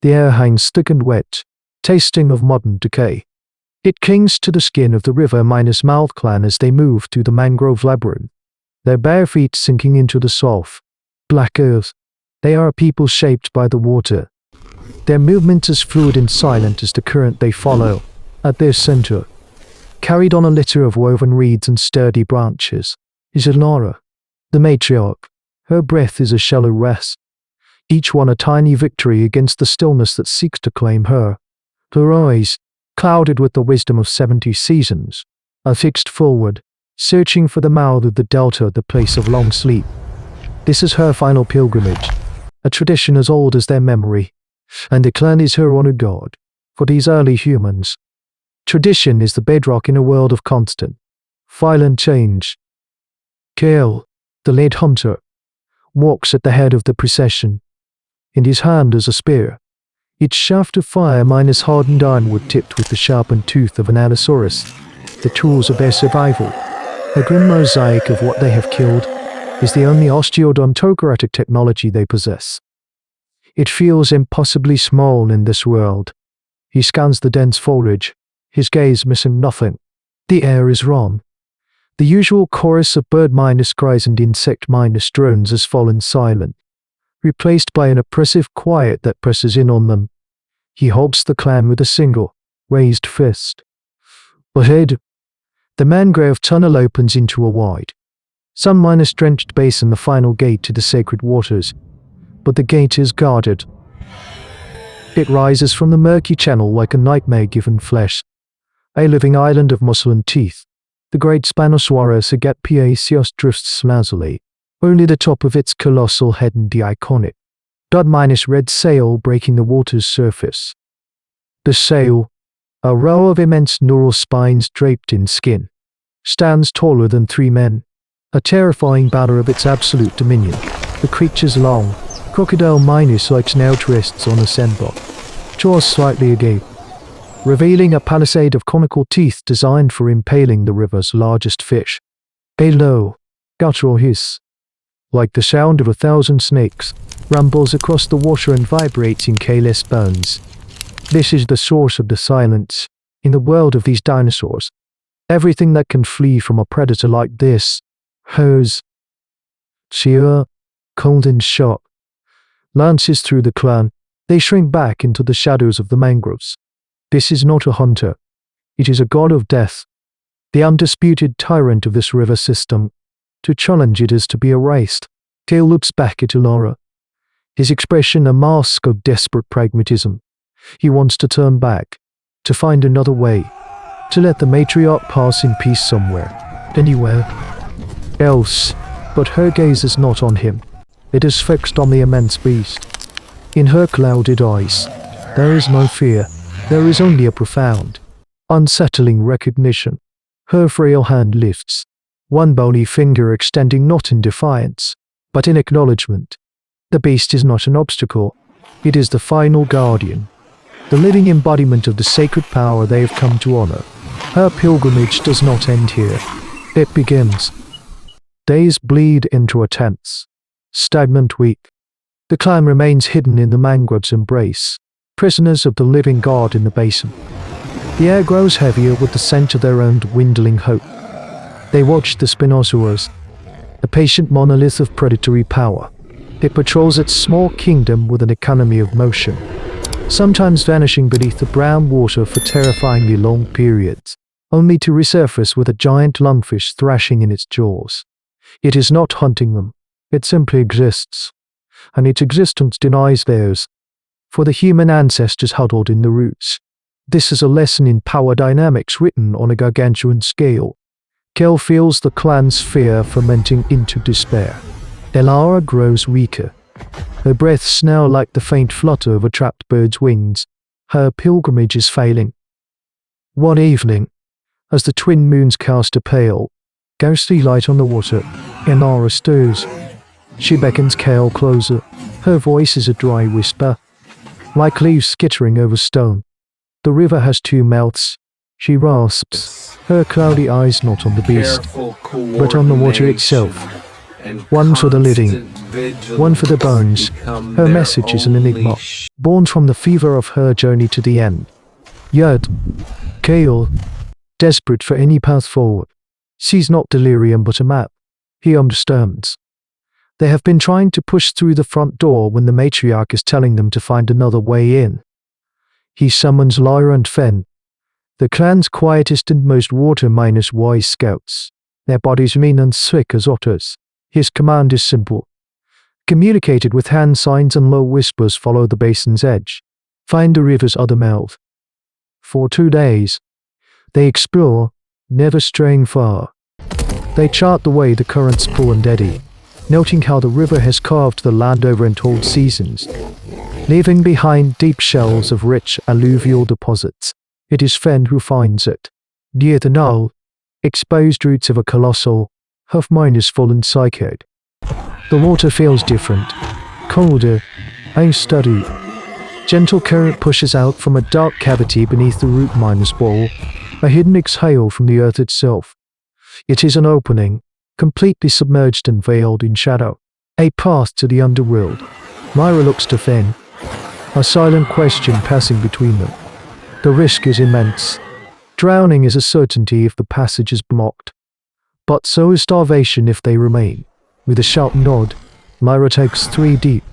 The air hangs thick and wet, tasting of modern decay. It clings to the skin of the river minus mouth clan as they move through the mangrove labyrinth, their bare feet sinking into the soft, black earth. They are a people shaped by the water. Their movement is fluid and silent as the current they follow. At their center, carried on a litter of woven reeds and sturdy branches, is Alara, the matriarch. Her breath is a shallow rest, each one a tiny victory against the stillness that seeks to claim her. Her eyes, clouded with the wisdom of 70 seasons, are fixed forward, searching for the mouth of the delta, the place of long sleep. This is her final pilgrimage, a tradition as old as their memory, and the clan is her honored god. For these early humans, tradition is the bedrock in a world of constant, violent change. Kale, the lead hunter, walks at the head of the procession. In his hand is a spear, its shaft of fire minus hardened ironwood tipped with the sharpened tooth of an allosaurus, the tools of their survival. A grim mosaic of what they have killed is the only osteodontocratic technology they possess. It feels impossibly small in this world. He scans the dense foliage, his gaze missing nothing. The air is wrong. The usual chorus of bird-minus cries and insect-minus drones has fallen silent, replaced by an oppressive quiet that presses in on them. He holds the clan with a single, raised fist. Ahead, the mangrove tunnel opens into a wide, sun-minus drenched basin, the final gate to the sacred waters. But the gate is guarded. It rises from the murky channel like a nightmare-given flesh, a living island of muscle and teeth. The great Spinosaurus agape drifts lazily, only the top of its colossal head and the iconic blood-minus-red sail breaking the water's surface. The sail, a row of immense neural spines draped in skin, stands taller than 3 men, a terrifying banner of its absolute dominion. The creature's long, crocodile-minus-like snout rests on a sandbar, jaws slightly agape, revealing a palisade of conical teeth designed for impaling the river's largest fish. A low, guttural hiss, like the sound of 1,000 snakes, rumbles across the water and vibrates in Kale's bones. This is the source of the silence. In the world of these dinosaurs, everything that can flee from a predator like this, hers, sheer, cold and sharp, lances through the clan. They shrink back into the shadows of the mangroves. This is not a hunter. It is a god of death, the undisputed tyrant of this river system. To challenge it is to be erased. Kale looks back at Alara, his expression a mask of desperate pragmatism. He wants to turn back, to find another way, to let the matriarch pass in peace somewhere, anywhere else. But her gaze is not on him. It is fixed on the immense beast. In her clouded eyes, there is no fear. There is only a profound, unsettling recognition. Her frail hand lifts, one bony finger extending not in defiance, but in acknowledgement. The beast is not an obstacle. It is the final guardian, the living embodiment of the sacred power they have come to honor. Her pilgrimage does not end here. It begins. Days bleed into a tense, stagnant week. The clan remains hidden in the mangrove's embrace, prisoners of the living god in the basin. The air grows heavier with the scent of their own dwindling hope. They watch the Spinosaurus, a patient monolith of predatory power. It patrols its small kingdom with an economy of motion, sometimes vanishing beneath the brown water for terrifyingly long periods, only to resurface with a giant lungfish thrashing in its jaws. It is not hunting them. It simply exists, and its existence denies theirs. For the human ancestors huddled in the roots, this is a lesson in power dynamics written on a gargantuan scale. Kel feels the clan's fear fermenting into despair. Alara grows weaker. Her breaths now like the faint flutter of a trapped bird's wings. Her pilgrimage is failing. One evening, as the twin moons cast a pale, ghostly light on the water, Alara stirs. She beckons Kale closer. Her voice is a dry whisper, like leaves skittering over stone. The river has 2 mouths, she rasps, her cloudy eyes not on the beast, but on the water itself. One for the living, one for the bones. Her message is an enigma, born from the fever of her journey to the end. Yet, Kale, desperate for any path forward, sees not delirium but a map. He understands. They have been trying to push through the front door when the matriarch is telling them to find another way in. He summons Lyra and Fen, the clan's quietest and most water-wise scouts. Their bodies mean and slick as otters. His command is simple. Communicated with hand signs and low whispers, follow the basin's edge. Find the river's other mouth. For 2 days, they explore, never straying far. They chart the way the currents pull and eddy, noting how the river has carved the land over untold seasons, leaving behind deep shelves of rich alluvial deposits. It is Fen who finds it. Near the knoll, exposed roots of a colossal, half-minus fallen cycad. The water feels different, colder, unsteady. Gentle current pushes out from a dark cavity beneath the root minus wall, a hidden exhale from the earth itself. It is an opening, completely submerged and veiled in shadow, a path to the underworld. Lyra looks to Fen, a silent question passing between them. The risk is immense. Drowning is a certainty if the passage is blocked, but so is starvation if they remain. With a sharp nod, Lyra takes 3 deep,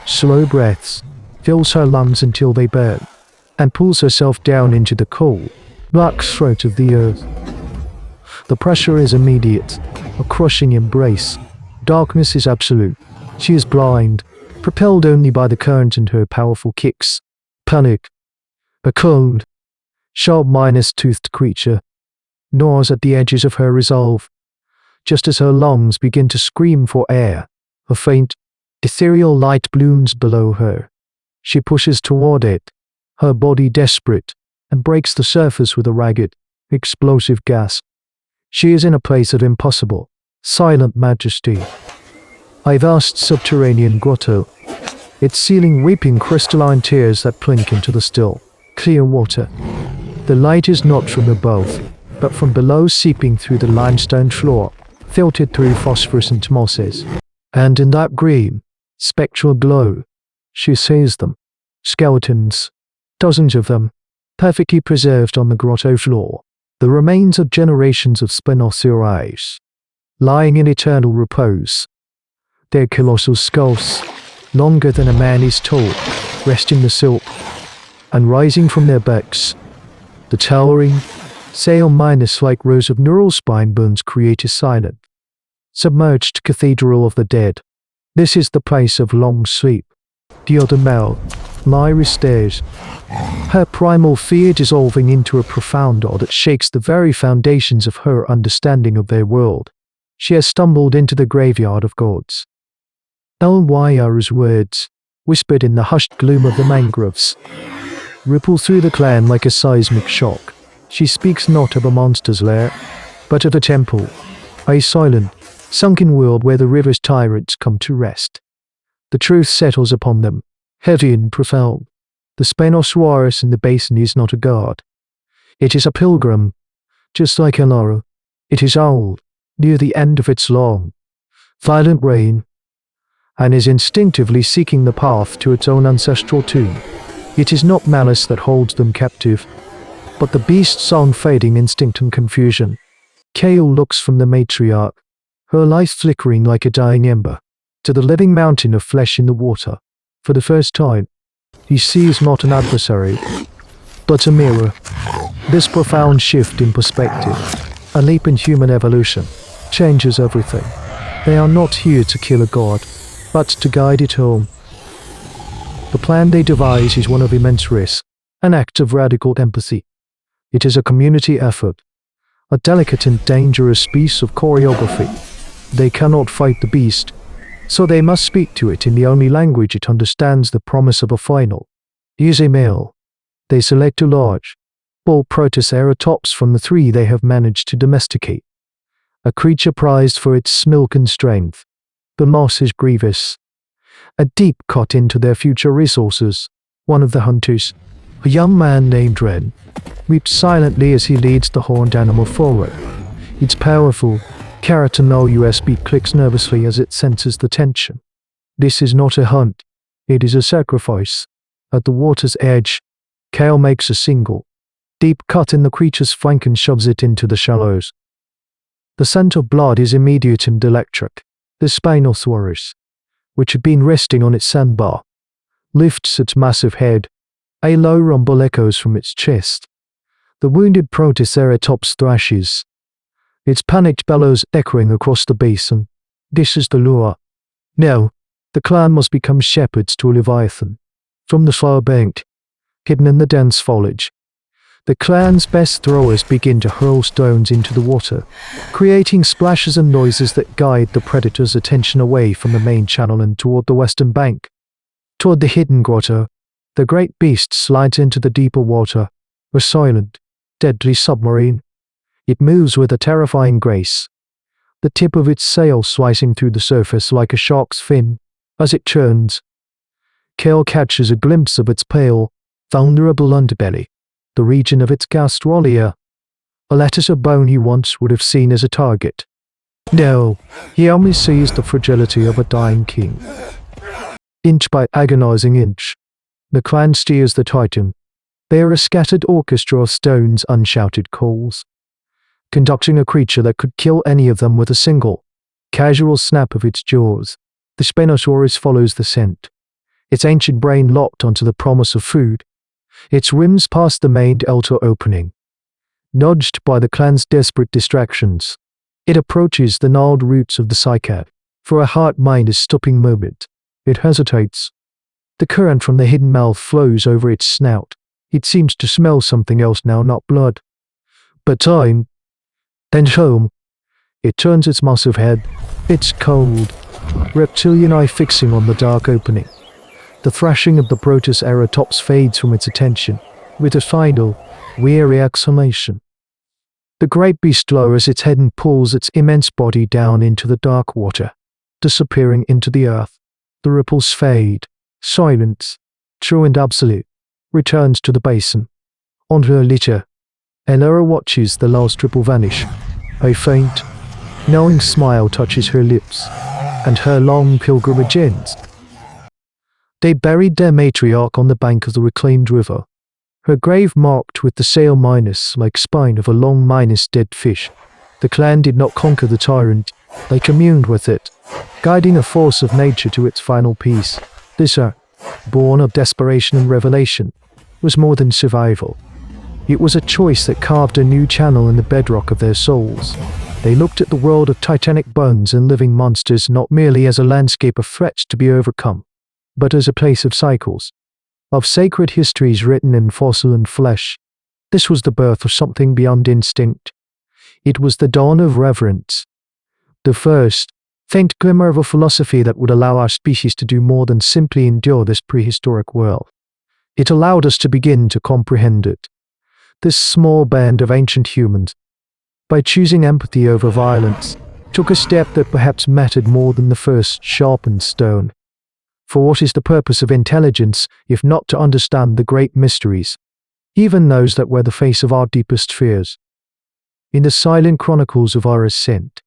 slow breaths, fills her lungs until they burn, and pulls herself down into the cold, black throat of the earth. The pressure is immediate, a crushing embrace. Darkness is absolute. She is blind, propelled only by the current and her powerful kicks. Panic. A cold, sharp-toothed creature gnaws at the edges of her resolve. Just as her lungs begin to scream for air, a faint, ethereal light blooms below her. She pushes toward it, her body desperate, and breaks the surface with a ragged, explosive gasp. She is in a place of impossible, silent majesty. A vast subterranean grotto, its ceiling weeping crystalline tears that plink into the still, clear water. The light is not from above, but from below, seeping through the limestone floor, filtered through phosphorescent mosses. And in that green, spectral glow, she sees them. Skeletons, dozens of them, perfectly preserved on the grotto floor. The remains of generations of Spinosaurus, lying in eternal repose. Their colossal skulls, longer than a man is tall, rest in the silt, and rising from their backs, the towering, sail-like rows of neural spine bones create a silent, submerged cathedral of the dead. This is the place of long sleep. The other mouth, Lyra stares, her primal fear dissolving into a profound awe that shakes the very foundations of her understanding of their world. She has stumbled into the graveyard of gods. Lyra's words, whispered in the hushed gloom of the mangroves, ripple through the clan like a seismic shock. She speaks not of a monster's lair, but of a temple, a silent, sunken world where the river's tyrants come to rest. The truth settles upon them, heavy and profound. The Spinosaurus in the basin is not a god. It is a pilgrim, just like Lyra. It is old, near the end of its long, violent reign, and is instinctively seeking the path to its own ancestral tomb. It is not malice that holds them captive, but the beast's own fading instinct and confusion. Kale looks from the matriarch, her life flickering like a dying ember, to the living mountain of flesh in the water. For the first time, he sees not an adversary, but a mirror. This profound shift in perspective, a leap in human evolution, changes everything. They are not here to kill a god, but to guide it home. The plan they devise is one of immense risk, an act of radical empathy. It is a community effort, a delicate and dangerous piece of choreography. They cannot fight the beast, so they must speak to it in the only language it understands. The promise of a final. He is a male. They select a large, bull protoceratops from the 3 they have managed to domesticate, a creature prized for its milk and strength. The loss is grievous, a deep cut into their future resources. One of the hunters, a young man named Ren, weeps silently as he leads the horned animal forward. Its powerful, keratinol USB clicks nervously as it senses the tension. This is not a hunt. It is a sacrifice. At the water's edge, Kale makes a single, deep cut in the creature's flank and shoves it into the shallows. The scent of blood is immediate and electric. The Spinosaurus, which had been resting on its sandbar, lifts its massive head. A low rumble echoes from its chest. The wounded Protoceratops thrashes, its panicked bellows echoing across the basin. This is the lure. Now, the clan must become shepherds to a leviathan. From the far bank, hidden in the dense foliage, the clan's best throwers begin to hurl stones into the water, creating splashes and noises that guide the predator's attention away from the main channel and toward the western bank. Toward the hidden grotto, the great beast slides into the deeper water, a silent, deadly submarine. It moves with a terrifying grace, the tip of its sail slicing through the surface like a shark's fin. As it churns, Kale catches a glimpse of its pale, vulnerable underbelly, the region of its gastrolea, a lattice of bone he once would have seen as a target. No, he only sees the fragility of a dying king. Inch by agonizing inch, the clan steers the Titan. They are a scattered orchestra of stones, unshouted calls, conducting a creature that could kill any of them with a single, casual snap of its jaws. The Spinosaurus follows the scent, its ancient brain locked onto the promise of food. It swims past the main delta opening. Nudged by the clan's desperate distractions, it approaches the gnarled roots of the cycad. For a heart-mind stopping moment, it hesitates. The current from the hidden mouth flows over its snout. It seems to smell something else now, not blood, but time. Then home. It turns its massive head. It's cold, reptilian eye fixing on the dark opening. The thrashing of the Protoceratops fades from its attention, with a final, weary exhalation. The great beast lowers its head and pulls its immense body down into the dark water, disappearing into the earth. The ripples fade. Silence, true and absolute, returns to the basin. On her litter, Elora watches the last ripple vanish. A faint, knowing smile touches her lips, and her long pilgrimage ends. They buried their matriarch on the bank of the reclaimed river, her grave marked with the sail minus like spine of a long minus dead fish. The clan did not conquer the tyrant, they communed with it, guiding a force of nature to its final peace. This act, born of desperation and revelation, was more than survival. It was a choice that carved a new channel in the bedrock of their souls. They looked at the world of titanic bones and living monsters not merely as a landscape of threats to be overcome, but as a place of cycles, of sacred histories written in fossil and flesh. This was the birth of something beyond instinct. It was the dawn of reverence. The first, faint glimmer of a philosophy that would allow our species to do more than simply endure this prehistoric world. It allowed us to begin to comprehend it. This small band of ancient humans, by choosing empathy over violence, took a step that perhaps mattered more than the first sharpened stone. For what is the purpose of intelligence if not to understand the great mysteries, even those that were the face of our deepest fears? In the silent chronicles of our ascent,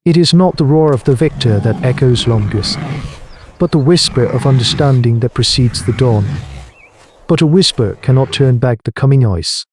it is not the roar of the victor that echoes longest, but the whisper of understanding that precedes the dawn. But a whisper cannot turn back the coming ice.